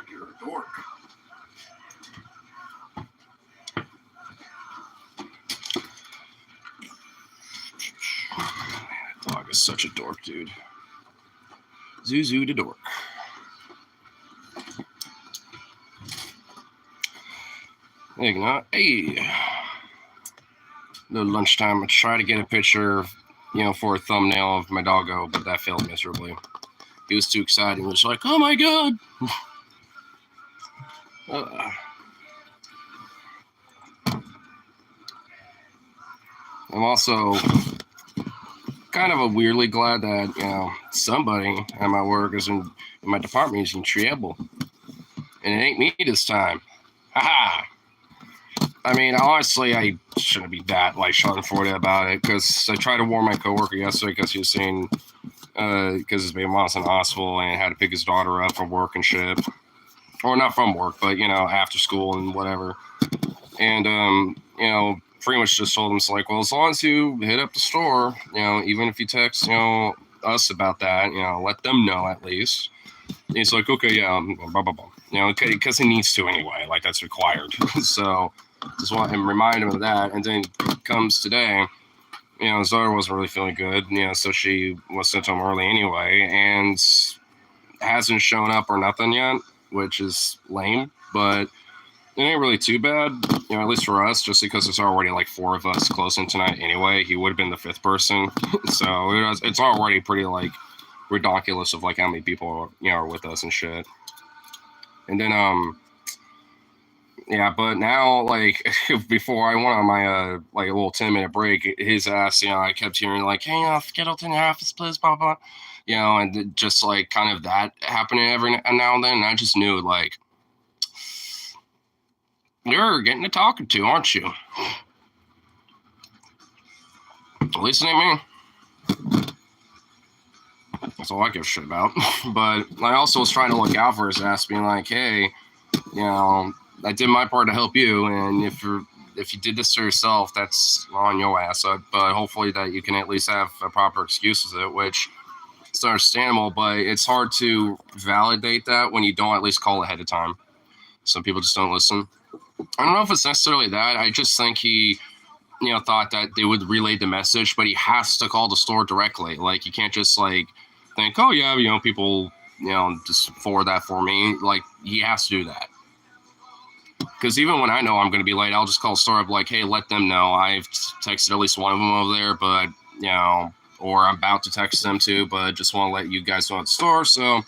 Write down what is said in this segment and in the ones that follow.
You're a dork. That dog is such a dork, dude. Zuzu the dork. Hey. The lunchtime, I tried to get a picture, for a thumbnail of my doggo, but that failed miserably. He was too excited. He was like, "Oh my god!" I'm also kind of weirdly glad that somebody at my work is in my department is in trouble, and it ain't me this time. Haha. I mean, honestly, I shouldn't be that schadenfreude about it, because I tried to warn my coworker yesterday because he was saying because his baby mom's in the hospital and had to pick his daughter up from work and shit, or not from work, but after school and whatever, and pretty much just told him, it's like, well, as long as you hit up the store, even if you text us about that, let them know at least. And he's like, okay, yeah, blah blah blah, because he needs to anyway, that's required. So just want him to remind him of that. And then comes today, his daughter wasn't really feeling good, so she was sent home early anyway, and hasn't shown up or nothing yet, which is lame, but it ain't really too bad, at least for us, just because there's already 4 of us closing tonight anyway. He would have been the 5th person, so it's already pretty ridiculous of how many people are with us and shit. And then yeah, but now before I went on my a little 10-minute break, his ass, I kept hearing hey, get out in your office, please, blah blah, and just kind of that happening every now and then, and I just knew you're getting to talking to, aren't you? At least it ain't me. That's all I give a shit about. But I also was trying to look out for his ass, being hey, I did my part to help you, and if you did this to yourself, that's on your ass. But hopefully that you can at least have a proper excuse with it, which is understandable, but it's hard to validate that when you don't at least call ahead of time. Some people just don't listen. I don't know if it's necessarily that. I just think he, thought that they would relay the message, but he has to call the store directly. You can't just think, oh yeah, people, just forward that for me. He has to do that. Because even when I know I'm going to be late, I'll just call the store up hey, let them know. I've texted at least one of them over there, but, or I'm about to text them too, but just want to let you guys know at the store. So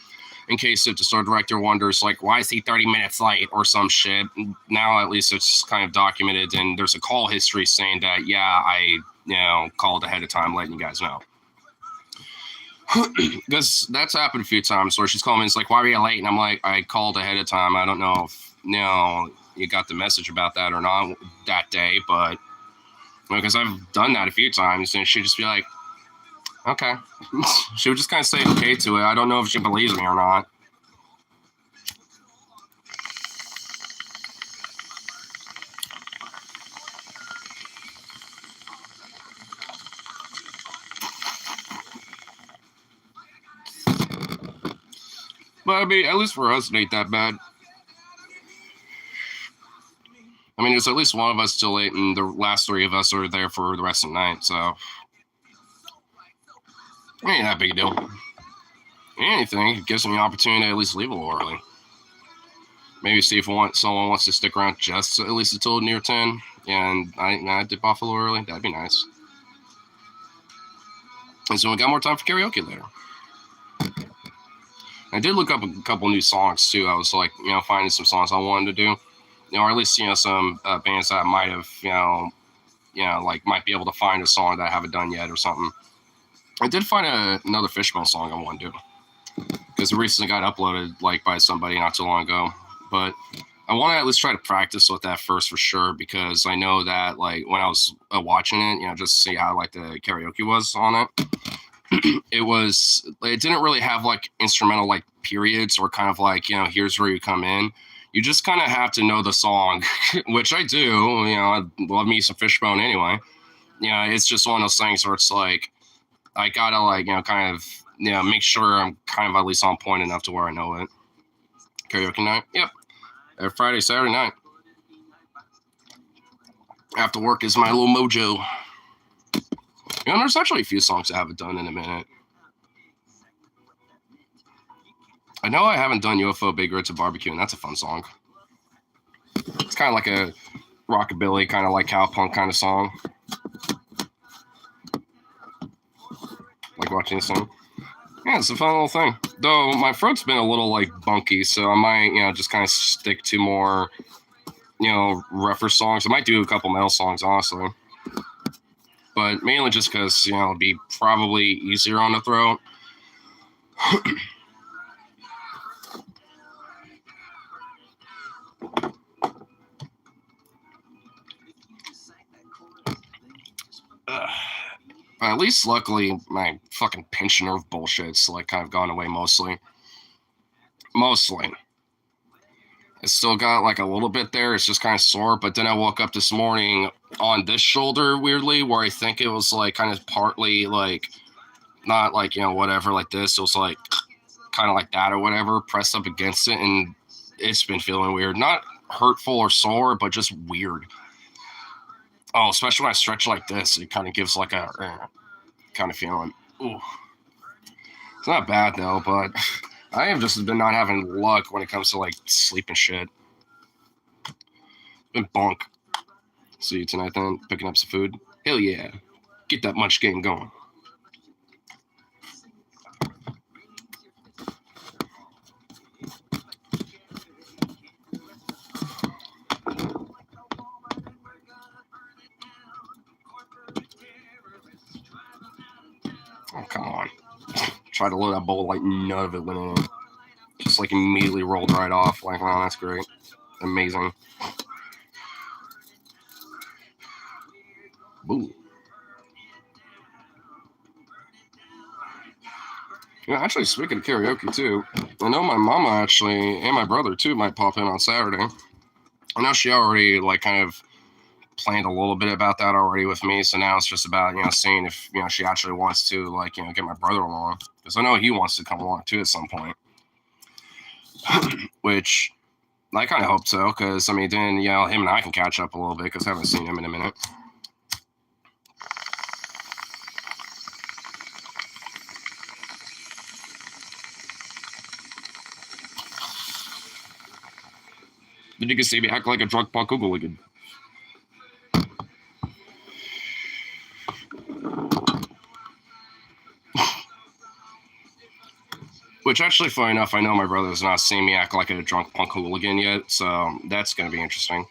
in case if the store director wonders, why is he 30 minutes late or some shit, now at least it's kind of documented, and there's a call history saying that, yeah, I, called ahead of time letting you guys know. Because that's happened a few times where she's calling me, it's why were you late? And I'm I called ahead of time. I don't know if, you got the message about that or not that day, but because I've done that a few times, and she'd just be okay. She would just kind of say okay to it. I don't know if she believes me or not. But I mean, at least for us, it ain't that bad. I mean, there's at least one of us still late, and the last 3 of us are there for the rest of the night, so it ain't that big a deal. Anything, it gives me an opportunity to at least leave a little early. Maybe see if someone wants to stick around just at least until near 10, and I dip off a little early. That'd be nice. And so we got more time for karaoke later. I did look up a couple new songs too. I was finding some songs I wanted to do, or at least some bands that might have might be able to find a song that I haven't done yet or something. I did find another Fishbone song I want to do, because it recently got uploaded by somebody not too long ago. But I want to at least try to practice with that first for sure, because I know that when I was watching it, just to see how the karaoke was on it, it didn't really have like instrumental like periods or kind of like, here's where you come in. You just kind of have to know the song, which I do. I love me some Fishbone anyway. It's just one of those things where it's like I gotta like kind of make sure I'm kind of at least on point enough to where I know it. Karaoke night, yep. Friday, Saturday night. After work is my little mojo. There's actually a few songs I haven't done in a minute. I know I haven't done UFO Big Reds of Barbecue, and that's a fun song. It's kind of like a rockabilly, kind of like cowpunk kind of song. Like watching this song. Yeah, it's a fun little thing. Though my throat's been a little like bunky, so I might, just kind of stick to more, rougher songs. I might do a couple metal songs, honestly. But mainly just because, it'd be probably easier on the throat. At least, luckily, my fucking pinched nerve bullshit's like kind of gone away mostly. It's still got like a little bit there. It's just kind of sore. But then I woke up this morning on this shoulder, weirdly, where I think it was like kind of partly like not like, whatever, like this. It was like kind of like that or whatever, pressed up against it. And it's been feeling weird. Not hurtful or sore, but just weird. Oh, especially when I stretch like this, it kind of gives like a kind of feeling. Ooh. It's not bad though, but I have just been not having luck when it comes to like sleep and shit. Been bonk. See you tonight then, picking up some food. Hell yeah. Get that munch game going. Oh, come on. Tried to load that bowl like none of it went in. Just like immediately rolled right off. Like, wow, that's great. Amazing. Boo. Actually, speaking of karaoke too, I know my mama actually and my brother too might pop in on Saturday. I know she already like kind of planned a little bit about that already with me. So now it's just about seeing if she actually wants to like get my brother along, because I know he wants to come along too at some point. Which I kind of hope so, because I mean then him and I can catch up a little bit, because I haven't seen him in a minute. Then you can see me act like a drunk punk hooligan. Which actually, funny enough, I know my brother's not seen me act like a drunk punk hooligan yet, so that's going to be interesting.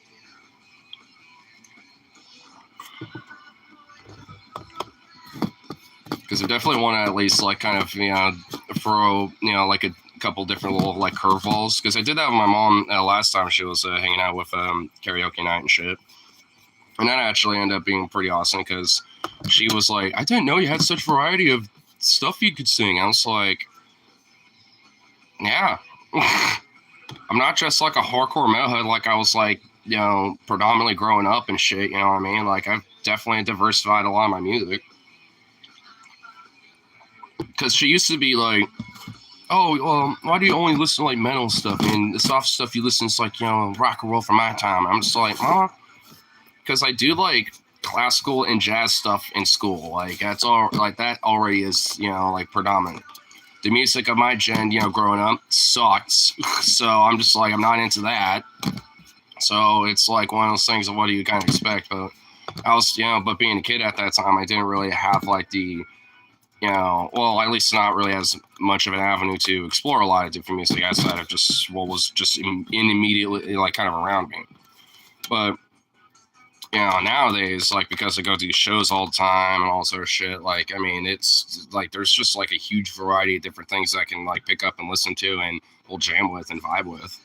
Because I definitely want to at least like kind of throw like a couple different little like curveballs, because I did that with my mom last time she was hanging out with karaoke night and shit, and that actually ended up being pretty awesome, because she was like, I didn't know you had such variety of stuff you could sing. I was like, yeah. I'm not just like a hardcore metalhead like I was like predominantly growing up and shit, you know what I mean? Like I've definitely diversified a lot of my music. Because she used to be like, oh, why do you only listen to like metal stuff and the soft stuff you listen to like rock and roll from my time? I'm just like, because I do like classical and jazz stuff in school. Like that's all, like that already is like predominant. The music of my gen, growing up sucks. So I'm just like, I'm not into that. So it's like one of those things of what do you kind of expect? But I was, but being a kid at that time, I didn't really have like the well, at least not really as much of an avenue to explore a lot of different music outside of just what was just immediately like kind of around me. But nowadays, like because I go to these shows all the time and all sort of shit, like I mean, it's like there's just like a huge variety of different things I can like pick up and listen to and we'll jam with and vibe with.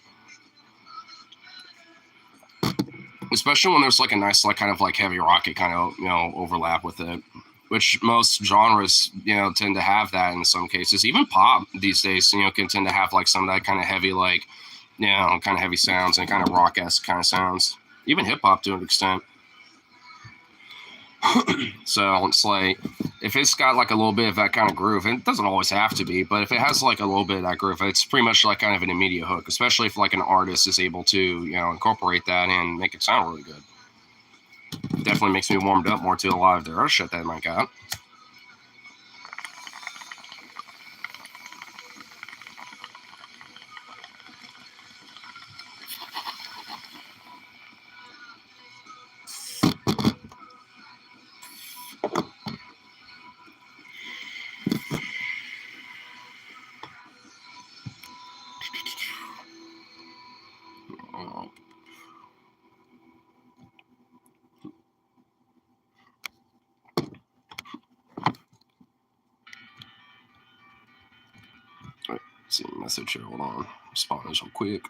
Especially when there's like a nice like kind of like heavy rocky kind of overlap with it. which most genres, tend to have that in some cases. Even pop these days, can tend to have like some of that kind of heavy, like, kind of heavy sounds and kind of rock-esque kind of sounds. Even hip hop to an extent. So it's like, if it's got like a little bit of that kind of groove, and it doesn't always have to be, but if it has like a little bit of that groove, it's pretty much like kind of an immediate hook, especially if like an artist is able to, incorporate that and make it sound really good. Definitely makes me warmed up more to a lot of their other shit that I might got. Let's see, message here. Hold on. Respond this real quick.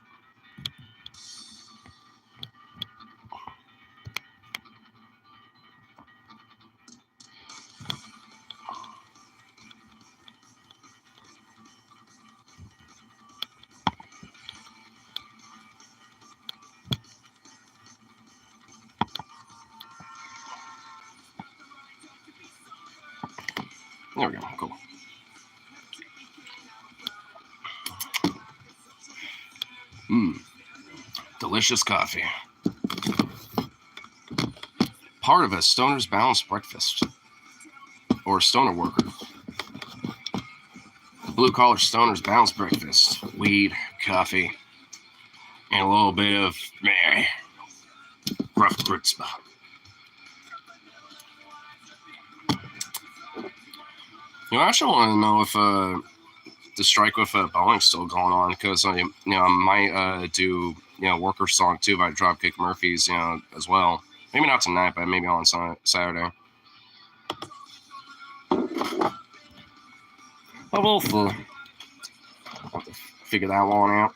There we go. Cool. Delicious coffee. Part of a stoner's balanced breakfast. Or stoner worker. Blue collar stoner's balanced breakfast. Weed, coffee, and a little bit of rough chutzpah. I actually want to know if the strike with Boeing's still going on, because I might do worker song too by Dropkick Murphys as well. Maybe not tonight, but maybe on Saturday. I will have to figure that one out.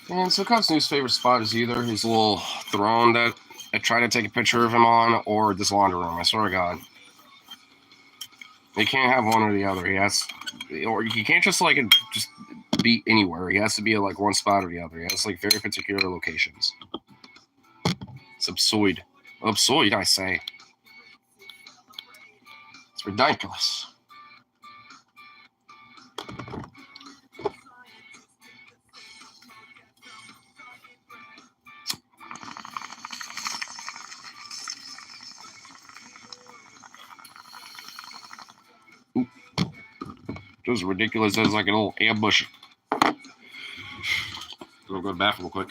And so Cubs' new favorite spot is either his little throne that I try to take a picture of him on, or this laundry room. I swear to God. He can't have one or the other. Or he can't just be anywhere. He has to be at like one spot or the other. He has like very particular locations. It's absurd. Absurd, I say. It's ridiculous. Just ridiculous as like an old ambush. I'm gonna go to the bathroom real quick.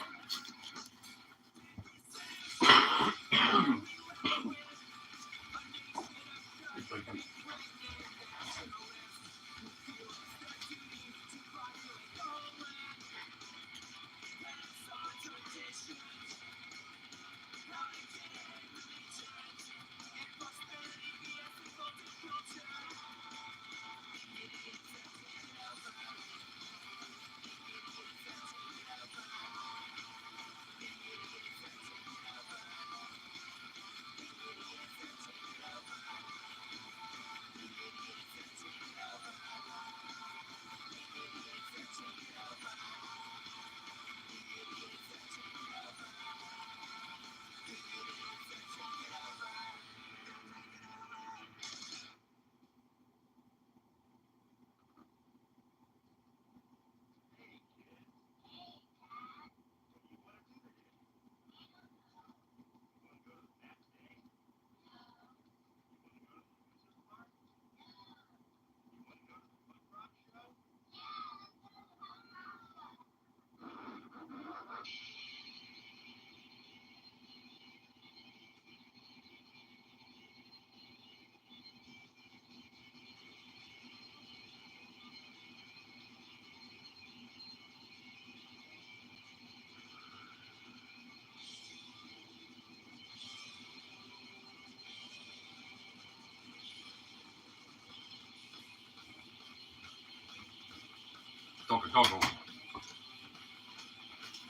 Doggle.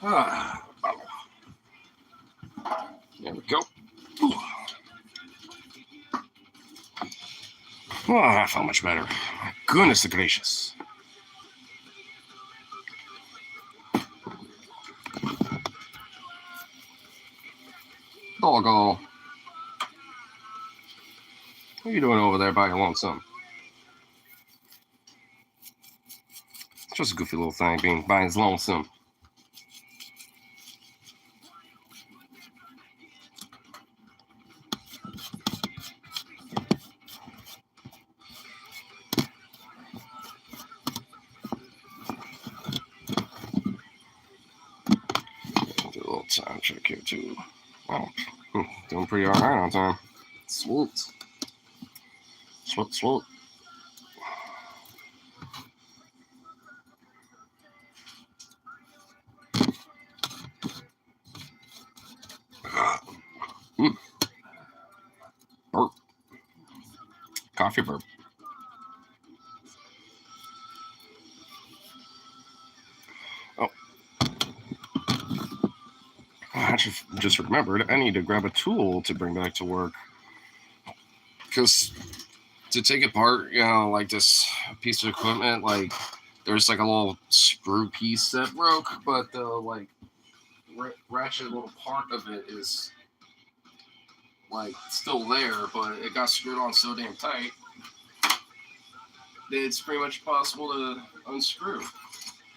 Ah, there we go. Oh, I felt much better. My goodness gracious. Doggo. What are you doing over there by your lonesome? It's just a goofy little thing being by his lonesome. Do a little time check here too. Oh, doing pretty alright on time. Swoot. Swoot, swoot. Burp. Coffee burp. Oh. I just remembered I need to grab a tool to bring back to work. Because to take apart, like this piece of equipment, like there's like a little screw piece that broke, but the like ratchet little part of it is like still there, but it got screwed on so damn tight that it's pretty much impossible to unscrew.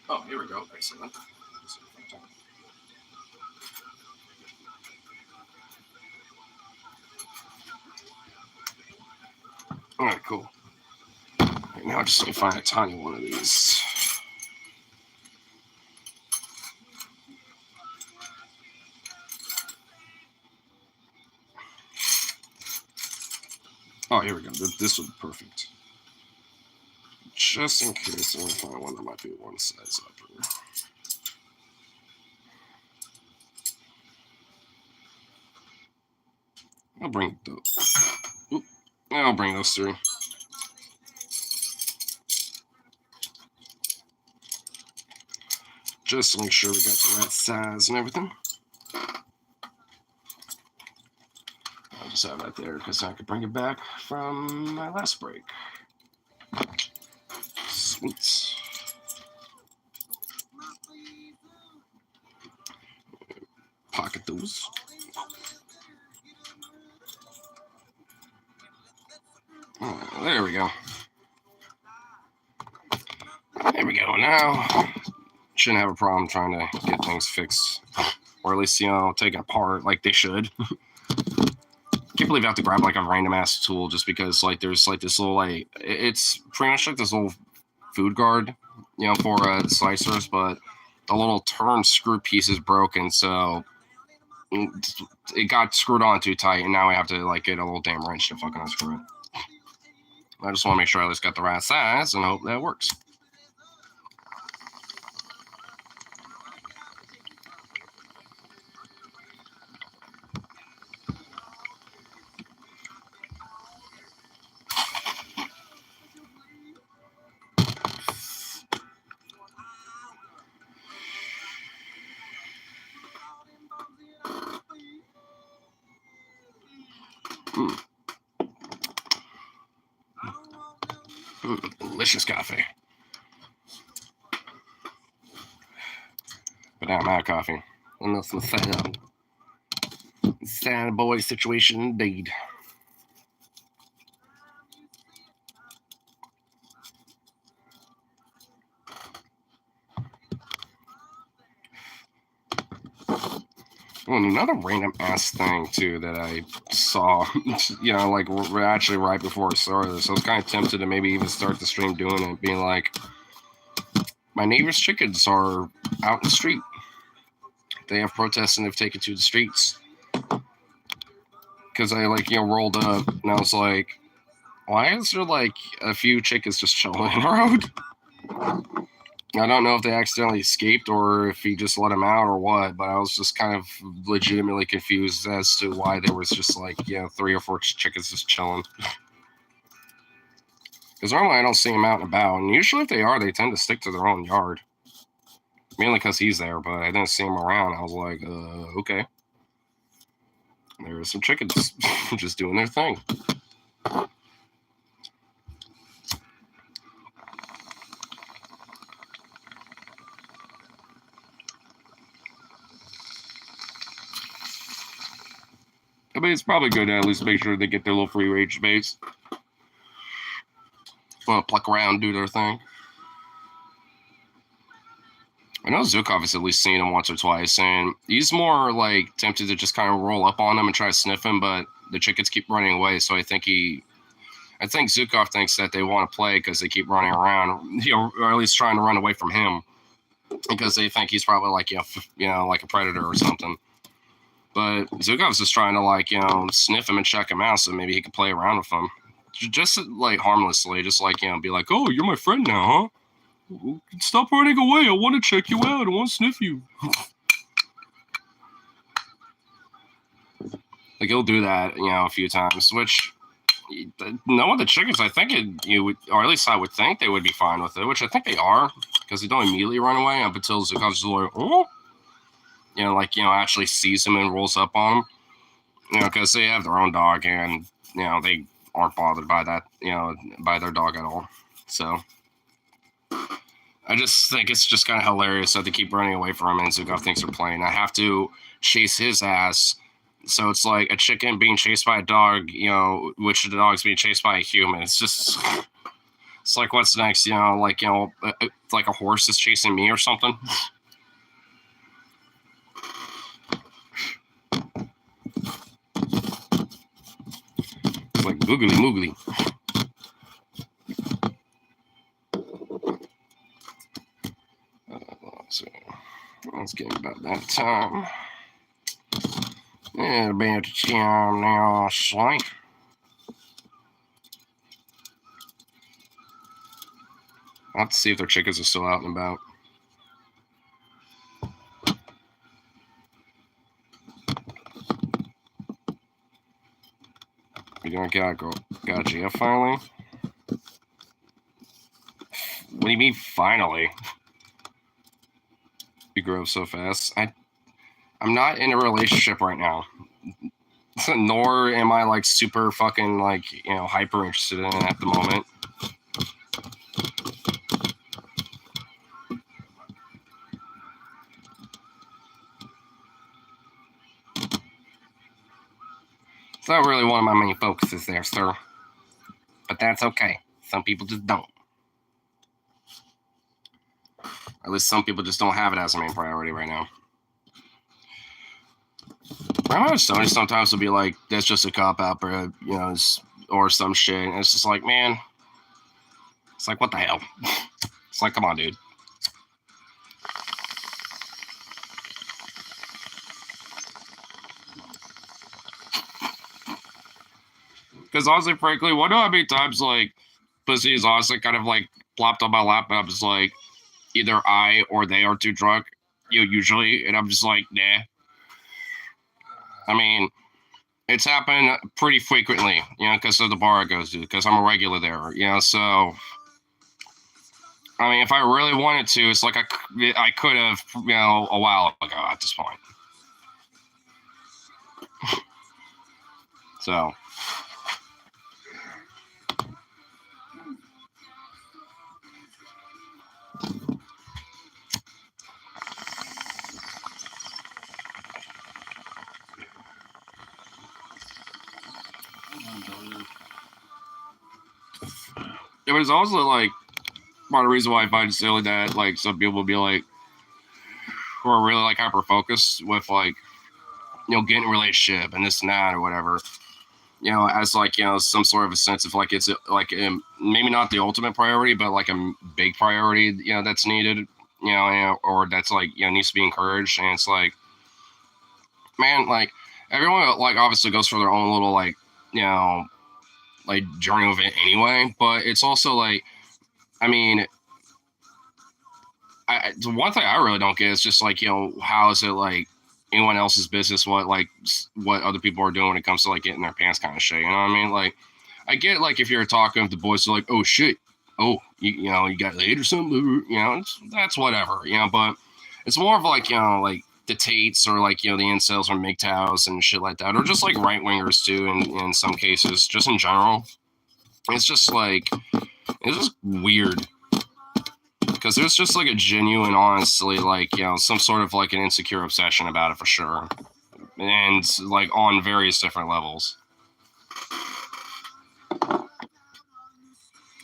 Oh, here we go. Excellent. All right, cool. Right, now I just need to find a tiny one of these. Oh, here we go. This would be perfect. Just in case I want to find one that might be one size up. I'll bring those. I'll bring those through. Just to make sure we got the right size and everything. I'll just have that there because I could bring it back from my last break. Sweet. Pocket those. Oh, there we go. There we go. Now, shouldn't have a problem trying to get things fixed. Or at least, take it apart like they should. Can't believe I have to grab like a random ass tool just because like there's like this little like it's pretty much like this little food guard, for slicers, but the little turn screw piece is broken, so it got screwed on too tight, and now I have to like get a little damn wrench to fucking unscrew it. I just want to make sure I at least got the right size and hope that works. Delicious coffee. But I'm out of coffee. Enough with that. Sad boy situation indeed. Oh, and another random ass thing too that I saw, like actually right before I started this, I was kind of tempted to maybe even start the stream doing it, being like, my neighbor's chickens are out in the street. They have protests and they've taken to the streets. Because I rolled up and I was like, why is there like a few chickens just chilling in the road? I don't know if they accidentally escaped or if he just let them out or what, but I was just kind of legitimately confused as to why there was just 3 or 4 chickens just chilling. Because normally I don't see them out and about, and usually if they are, they tend to stick to their own yard. Mainly because he's there, but I didn't see him around. I was like, okay. There were some chickens just doing their thing. I mean, it's probably good to at least make sure they get their little free range space. Pluck around, do their thing. I know Zukov has at least seen him once or twice, and he's more like tempted to just kind of roll up on him and try to sniff him, but the chickens keep running away. So I think Zukov thinks that they want to play because they keep running around, or at least trying to run away from him, because they think he's probably like like a predator or something. But Zukov's just trying to sniff him and check him out, so maybe he can play around with him, just like harmlessly, just be like, oh, you're my friend now, huh? Stop running away. I want to check you out. I want to sniff you. Like, he'll do that, a few times, which no the chickens, I think or at least I would think they would be fine with it, which I think they are, because they don't immediately run away up until Zukov's like, oh, actually sees him and rolls up on him, because they have their own dog and, they aren't bothered by that, by their dog at all. So I just think it's just kind of hilarious that they keep running away from him and Zukov thinks they're playing. I have to chase his ass. So it's like a chicken being chased by a dog, which the dog's being chased by a human. It's like, what's next? Like a horse is chasing me or something. It's like googly moogly. Let's get about that time. Yeah, about the time now, Slink. I'll have to see if their chickens are still out and about. You don't got Gia finally? What do you mean finally? You grow up so fast. I'm not in a relationship right now. Nor am I super fucking hyper interested in it at the moment. It's not really one of my main focuses there, sir. But that's okay. Some people just don't. At least some people just don't have it as a main priority right now. I know Sony sometimes will be like, that's just a cop-out, or some shit. And it's just like, man, it's like, what the hell? It's like, come on, dude. Because honestly, frankly, what do I many times pussy is honestly kind of plopped on my lap, and I'm just like, either I or they are too drunk, usually, and I'm just like, nah. I mean, it's happened pretty frequently, because of the bar I go to, because I'm a regular there, so. I mean, if I really wanted to, it's like I could have, a while ago at this point. So. It was also part of the reason why I find it silly that some people will be who are really hyper focused with getting a relationship and this and that or whatever, as some sort of a sense of it's maybe not the ultimate priority, but a big priority, that's needed, or that's needs to be encouraged. And it's man, everyone obviously goes for their own little journey of it anyway, but it's also I mean, the one thing I really don't get is just how is it anyone else's business what other people are doing when it comes to getting their pants kind of shit, you know what I mean? I get like if you're talking with the boys, they're like, oh shit, oh you know you got laid or something, you know, that's whatever, you know. But it's more of like, you know, like the Tates or like, you know, the incels or MGTOWs and shit like that, or just like right wingers too. In some cases, just in general, it's just like it's just weird because there's just like a genuine, honestly, like, you know, some sort of like an insecure obsession about it for sure, and like on various different levels.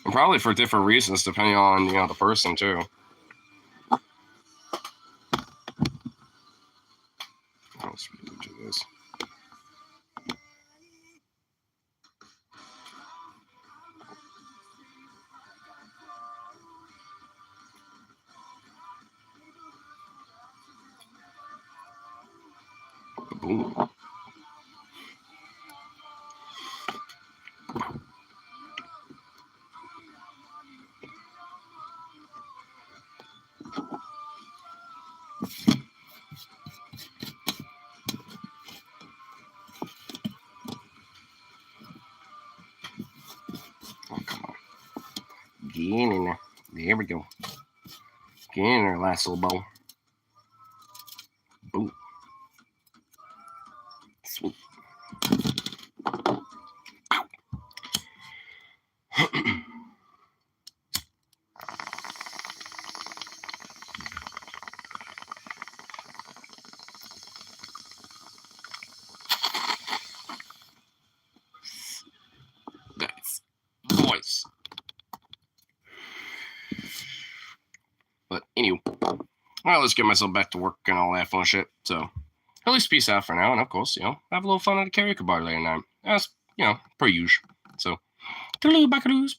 And probably for different reasons, depending on, you know, the person too. Let's do this. Boom. Oh, come on. Get in there. There we go. Get in there, last little bowl. Boom. Sweet. Nice. Boys. But anyway, all right, let's get myself back to work and all that fun shit. So, at least peace out for now, and of course, you know, have a little fun at a karaoke bar later night. That's, you know, per usual. So, toodaloo, backadoos.